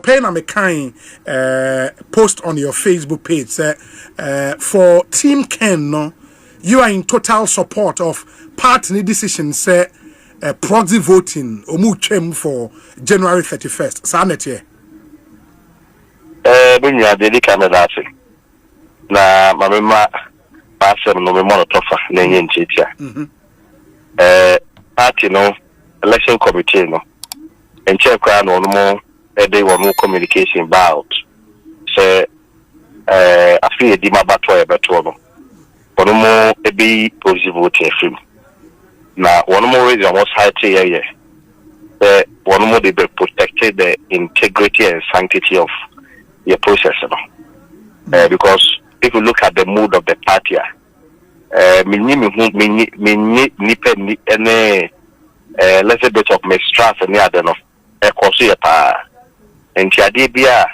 pain I'm a kind post on your Facebook page say for Team Ken no you are in total support of party decision say proxy voting omu chem for January 31st sanete when you are dedicated na mamema asem no me monotofa na enye nchetia party no election committee no enche kwa no mo ede wo communication about say afi edi mabato e beto no wono mo ebi proxy vote film na wono mo reason was high here wono mo they protected the integrity and sanctity of your process no because if you look at the mood of the party let's say bit of mistrust and the other no and Tiadibia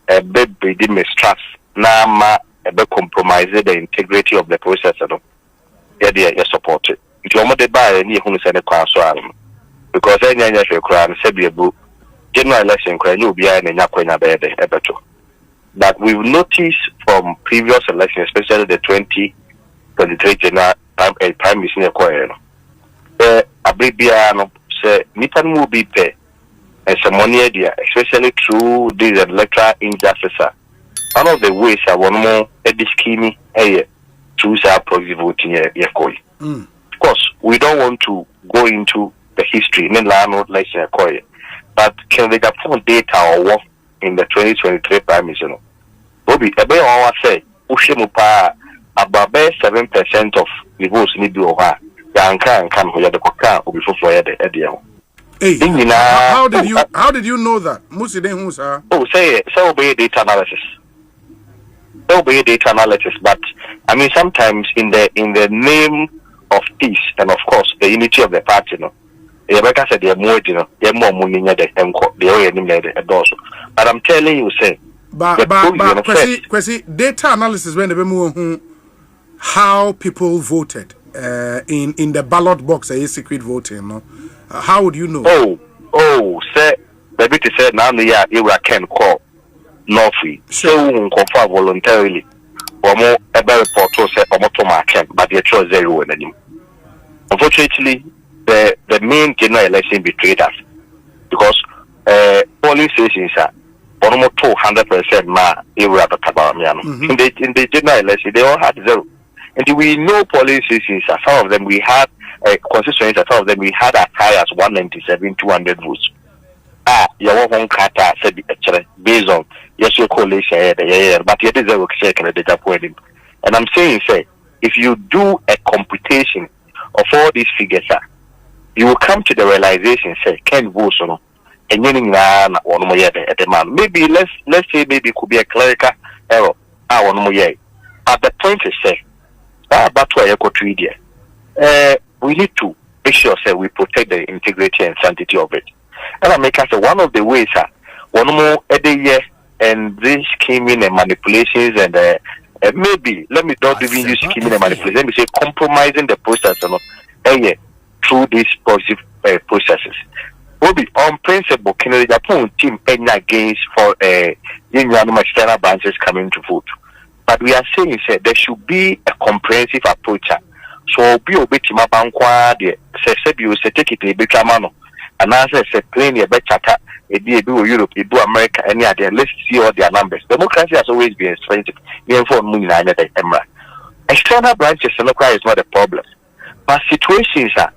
a baby did mistrust na ma be compromise the integrity of the process no you support it if you want to buy any who send a council because any crime said be a book general election crime you be in a bed that we've noticed from previous elections, especially the 2023 general prime minister choir. Abribiano say Nipan will be paid and some money idea, especially through this electoral injustice. One of the ways I want more scheme choose our proxy voting Of course, we don't want to go into the history, but can they get data or work in the 2023 prime minister? Bobby, ebe on say, Ushemupa about 7% of the votes need to have. Yanka and can hold the coca or before for the idea. Hey, how did you know that? Musi den Musa. Oh, say obey data analysis. Obey data analysis, but I mean sometimes in the name of peace and of course the unity of the party, no. Rebecca said they're more, they're more money than the also. But I'm telling you, say. But Kwesi, data analysis when the how people voted in the ballot box secret voting, no? How would you know? Say maybe to say now the year you can call no free. So confirm voluntarily. Or more about report to say or more can but the choice zero anymore. Unfortunately, the main general election betrayed us because polling stations are almost 200% ma area of Bawumia. In the general election, they all had zero. And we know polling stations, some of them we had constituencies, some of them we had as high as 197, 200 votes. Your own kata said based on yes, your coalition, but yet is a check and a data point. And I'm saying, say, if you do a computation of all these figures, you will come to the realization, say, can vote or no. And maybe let's say maybe it could be a clerical error. But the point is say we need to make sure say we protect the integrity and sanctity of it. And I make us say one of the ways one more every year and this scheming and manipulations and maybe let me not even use scheming and manipulation. Let me say compromising the process through these positive processes. Will be on principle, Agyapong team against for external branches coming to vote. But we are saying there should be a comprehensive approach. So be a bit mabankwa de say you say take it a bit mano and answer say plain a better it be Europe, it be America, any other. Let's see all their numbers. Democracy has always been expensive. External branches is not a problem. But situations are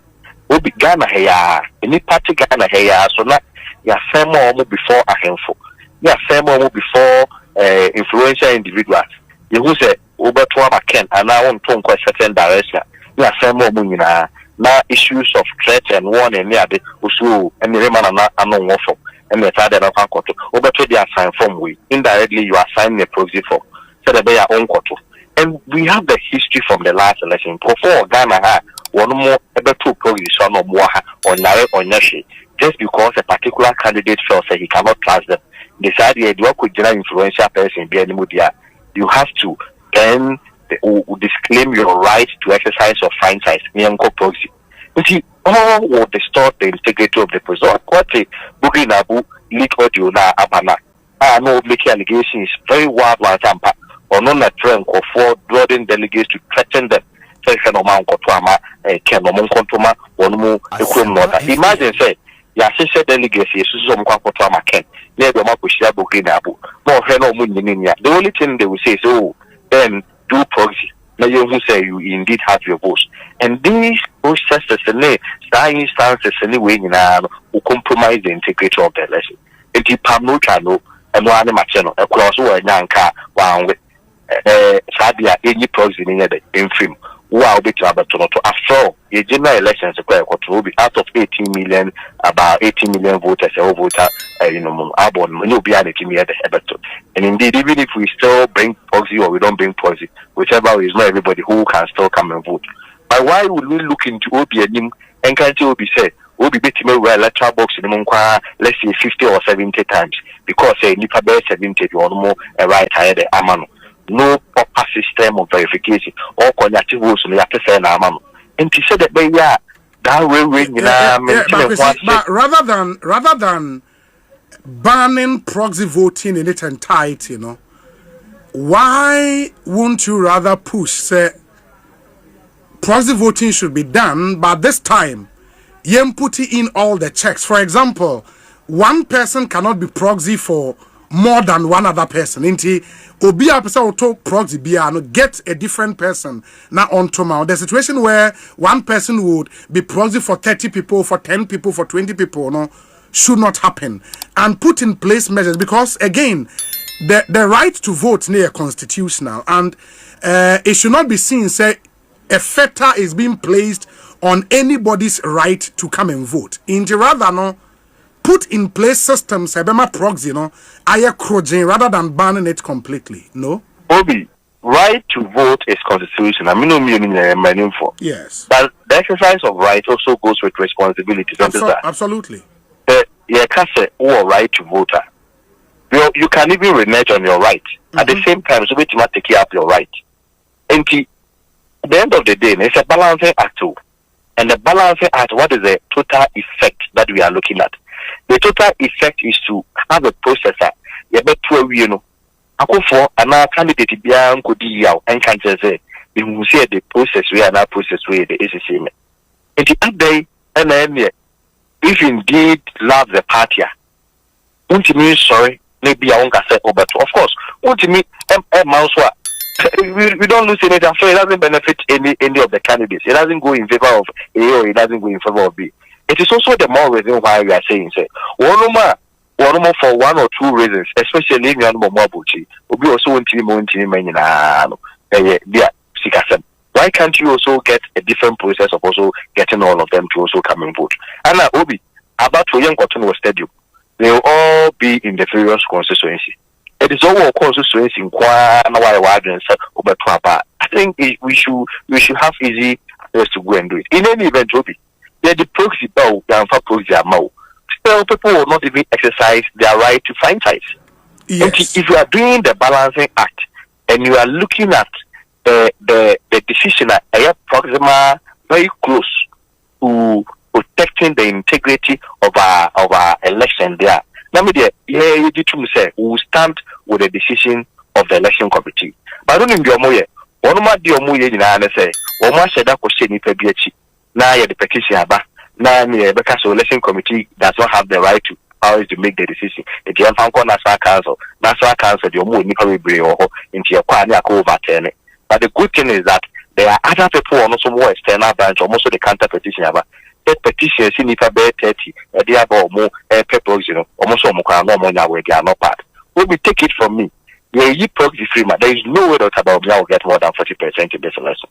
will be Ghana here, any party Ghana here, so not your family before a handful. Your family before influential individuals. You who say over to our Ken and now on to certain direction. Your family now issues of threat and warning near the Usu and the Reman are no more from and the other of Uncle. Over to the assigned form we indirectly you are signing a proxy form. So that they are own quarter. And we have the history from the last election. Before Ghana one more about two position or more or narrow or nashi just because a particular candidate felt that he cannot trust them. Decided you could general influential person be any media. You have to then disclaim your right to exercise your franchise. Proxy. See, all will distort the integrity of the process. What a booking abu leak audio na abana. I know making allegations very wild like Asempa or non a trend or for broadening delegates to threaten them. Section of Mount Kotwama, Kenomon Kontoma, one more equivalent. Imagine say, ya sister delegates, Susan Kotwama Ken, near the Mapushia booking abu. No, Heno Muninia. The only thing they will say is, oh, then do proxy. Now you say you indeed have your votes. And these processes and instances anyway will compromise the integrity of the election. And the Pamno channel and one channel across one yanka one with Sadia any proxy in the film. Wow, bit about Toronto. After all, the general elections will be out of 18 million, about 18 million voters, or voter, Arbon, no be at the and indeed, even if we still bring proxy or we don't bring proxy, whichever is not everybody who can still come and vote. But why would we look into OBN and can't be said, we'll be betting where electoral box in the let's say 50 or 70 times because a Nipa Bear 70 or more a right higher the Amano. No proper system of verification or cognitive rules on the after Amano. And he said that they are that way, but rather than banning proxy voting in its entirety, why won't you rather push say proxy voting should be done, but this time you put in all the checks. For example, one person cannot be proxy for more than one other person. Inti obi a person to proxy get a different person now on tomorrow. The situation where one person would be proxy for 30 people, for 10 people, for 20 people, should not happen, and put in place measures, because again the right to vote near constitutional, and it should not be seen say a fetter is being placed on anybody's right to come and vote. Inti rather put in place systems ebema proxy rather than banning it completely. Obi, right to vote is constitutional. I mean, my name for. Yes. But the exercise of right also goes with responsibilities. Absolutely. Yeah, can't say right to vote. You can even renege on your right. At the same time, so we must take up your right. And at the end of the day, it's a balancing act too. And the balancing act, what is the total effect that we are looking at? The total effect is to have a processor. You better for an candidate beyond could you and can't say you see the process we are not process way the SCM. And the other day, and then if you indeed love the party, won't you mean sorry? Maybe I won't say over. Of course, won't you mean we don't lose anything, so it doesn't benefit any of the candidates. It doesn't go in favor of A or it doesn't go in favor of B. It is also the more reason why we are saying, say, one more for one or two reasons, especially in Yanumabuchi, will be also why can't you also get a different process of also getting all of them to also come and vote? And Obi, about to young cotton stadium, they will all be in the various constituencies. It is all constituency in I think we should have easy ways to go and do it. In any event, Obi, the proxy bow down for proxy amount. Still, people will not even exercise their right to franchise. Yes. If you are doing the balancing act and you are looking at the decision at Proxima very close to protecting the integrity of our election there. Let me you say we will stand with the decision of the election committee. But don't be omoye. One ma di omoye nyina say, one ma sheda ko she ni pebi achi. Na the petition aba. Na me because the election committee does not have the right to powers to make the decision. If you have national council the omo ni pa bebre ho into your kwa ni overturn. But the good thing is that there are other people on also more external branch, or also the counter petition about that petition see Nipa Bear 30, they are more people, almost no money where they are not part. When we take it from me, the proxy free man, there is no way that about me I will get more than 40% in this election.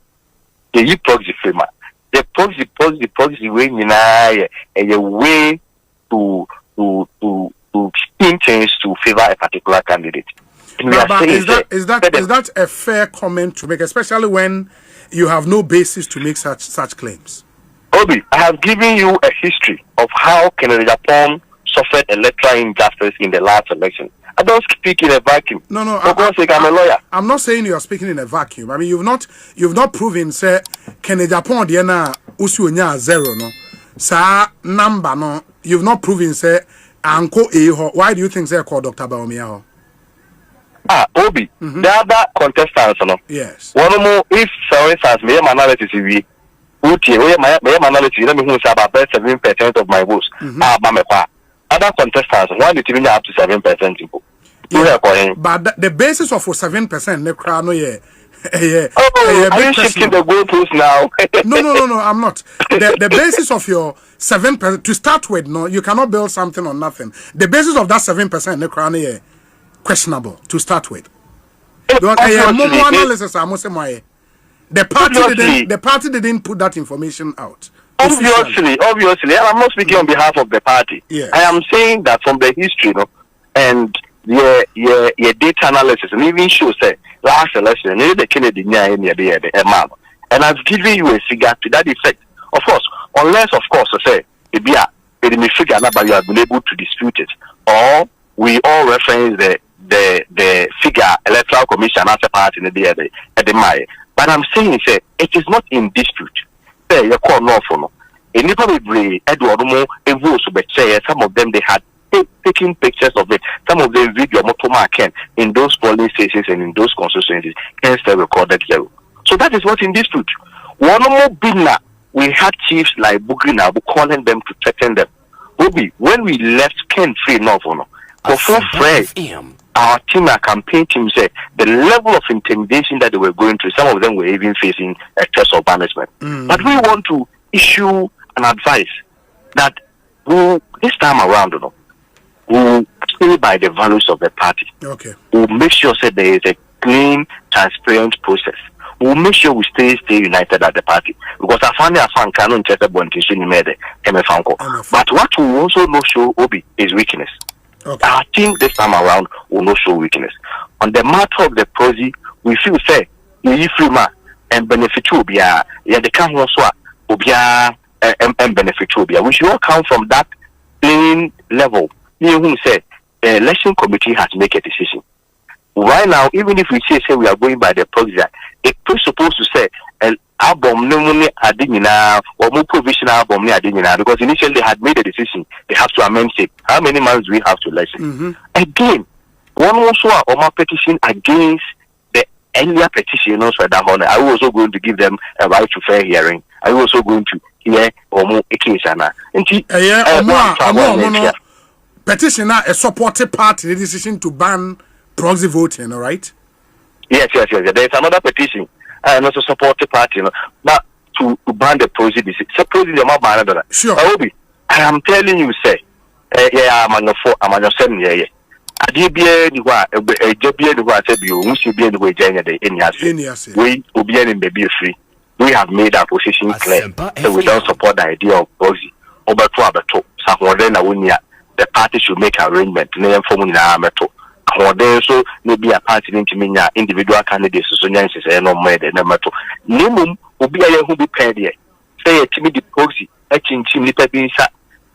The proxy free man. The proxy way a way to spin things to favor a particular candidate. No, but is that a fair comment to make, especially when you have no basis to make such claims? Obi, I have given you a history of how Agyapong suffered electoral injustice in the last election. I don't speak in a vacuum. No. For God's sake, I'm a lawyer. I'm not saying you are speaking in a vacuum. I mean, you've not proven say Agyapong usunya 0 no sa number no you've not proven say anko ho. Why do you think say call Dr. Bawumia? Obi, the other contestants, no. Yes. One more, if for instance, me analysis we my analysis, let me who say about 7% of my votes. Other contestants, why did you up to 7% people? Yeah, but the basis of 7%, ne cry no yeah. Are you shifting the goalposts now? No, I'm not. The basis of your 7% to start with, no, you cannot build something on nothing. The basis of that 7%, ne cry no yeah. Questionable to start with. Analysis, the party didn't put that information out. Obviously, I'm not speaking on behalf of the party. Yes. I am saying that from the history, no, and your data analysis, and even shows that last election, the Kennedy and I've given you a figure to that effect. Of course, unless of course, I say it may figure out, but you have been able to dispute it, or we all reference the figure Electoral Commission as a party in the May. But I'm saying it is not in dispute. Say you call no for no. And you probably Edward Mo some of them they had taking pictures of it. Some of them video Motoma Ken in those polling stations and in those constituencies can still recorded 0. So that is what's in dispute. One more binna, we had chiefs like Bugrina calling them to threaten them. Obi, when we left Ken free no for no. For Fred, our team, our campaign team said the level of intimidation that they were going through, some of them were even facing a threat of banishment. But we want to issue an advice that this time around, we'll stay by the values of the party. Okay. We'll make sure that there is a clean, transparent process. We'll make sure we stay united at the party. Because I find cannot check the but what we also not show Obi is weakness. Okay. Our team this time around will not show weakness. On the matter of the Proxy, we feel say you free and benefit will be the can also will be and benefit will be. We should all come from that plain level. You who say the election committee has made a decision. Right now, even if we say we are going by the Proxy, it's supposed to say album no money adinina or more provisional album adinina because initially they had made a decision they have to amend it. How many months do we have to listen? Again, one also or more petition against the earlier petition also that honor. Are we also going to give them a right to fair hearing? Are we also going to hear or more a case petitioner a supported party decision to ban proxy voting, all right? Yes. There's another petition. And also support the party, not to ban the Proxy. Suppose the more banner. Sure. I am telling you, say, I'm on your 7 year. I did be anywhere, a Jabia, the what you must be in the way, January, in Yassi. We will be in baby free. We have made our position clear, so we don't support the idea of Proxy. Over to Abato, Sahuadena, the party should make arrangement, name for Ameto. So maybe a party into individual candidates so nyansis no more than matter. Nimum will be a who be paid here. Say a timid Proxy, a chinchim nipa binsa,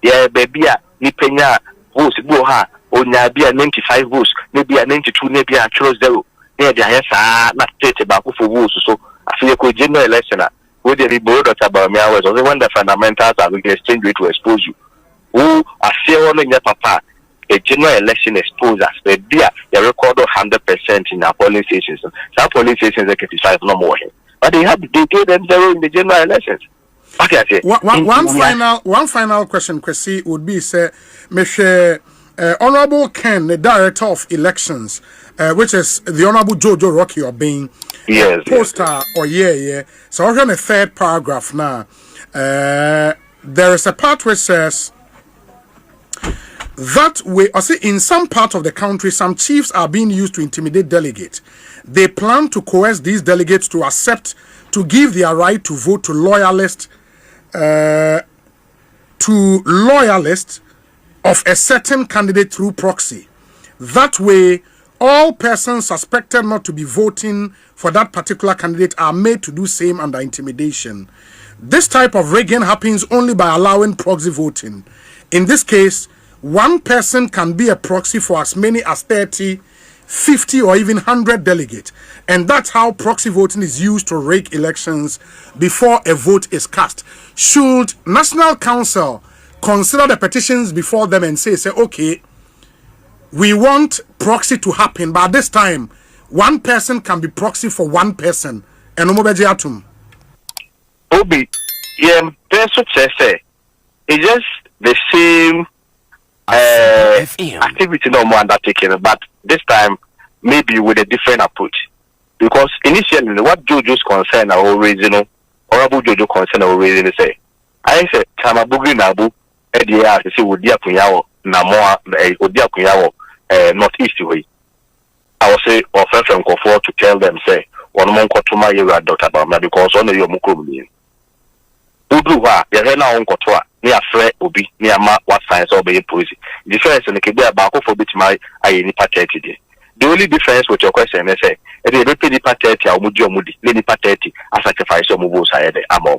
yeah, baby, nipenya, votes, boha, or nabia 95 votes, maybe a 92, maybe a close 0. Yeah, the highest not stated about for votes, so I feel a general election. With the board about me, I was only when the fundamentals are we can exchange it to expose you. Who are still on your papa. A general election exposes us. But they record 100% in our polling stations. Some polling stations are 55 no more. But they gave them 0 in the general elections. Okay, one final question, Kwesi, would be say, Mr. Honorable Ken, the Director of Elections, which is the Honorable Jojo Rocky Obeng, poster or So we're on the third paragraph now. There is a part which says that way, I say in some part of the country, some chiefs are being used to intimidate delegates. They plan to coerce these delegates to accept to give their right to vote to loyalists of a certain candidate through proxy. That way, all persons suspected not to be voting for that particular candidate are made to do same under intimidation. This type of rigging happens only by allowing proxy voting. In this case, one person can be a proxy for as many as 30, 50 or even 100 delegates. And that's how proxy voting is used to rig elections before a vote is cast. Should National Council consider the petitions before them and say, okay, we want proxy to happen, but this time, one person can be proxy for one person. And atum. Obi, yeah, that's what I say. It's just the same activity no more undertaken, but this time maybe with a different approach. Because initially, what Jojo's concern are always, Honorable Jojo concern are always say, I said, Kamabugi Nabu, Edia, see, would Diakuyawo, Namoa, Odiakuyawo, northeast way. I will say, or first from Kofor to tell them, say, one monk to my Dr. Bama, because only your Mukum. Uduwa, Yahena on Kotoa, near Fred Obi, near Ma, what science or be poesy. The difference in the Kibia Bako for bit my I pateti. The only difference with your question is say, if you pay the pateti, or Mudio Mudi, Lady Pateti, I sacrifice your movos I had a mom.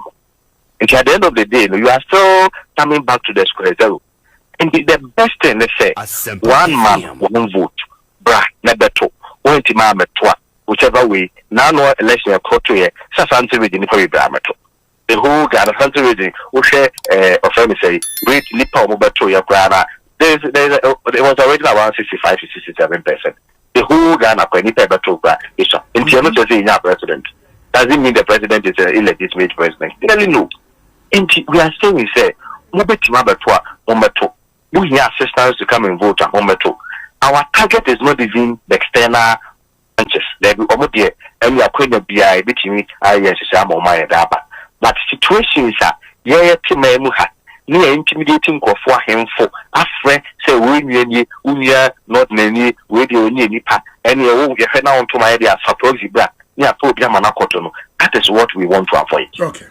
And at the end of the day, you are still coming back to the square zero. And the best thing, let's say, Asempa one man, one vote, bra, never two, one timam twa, whichever way, now no election occurred to you, Sasanti reading for Ibrameto. The whole Ghana Santi reading, who share, or say, great Nipa Mobato Yakrana. There was already around 65 to 67%. The whole Ghana, Nipa Batoka, is in the president. Does it mean the president is an illegitimate president? Clearly, no. And we are saying, say, Mobetima Batua, Mometo. We need assistance to come and vote at Mometo. Our target is not even the external branches. There will be and we are going to be a bit in Daba. But situations are, yeah, Timamuha, near intimidating for him for Afre, say, Unia, not many, radio, Nipa, and you have now to my idea, suppose you brought near Pobia Manakotono. That is what we want to avoid. Okay.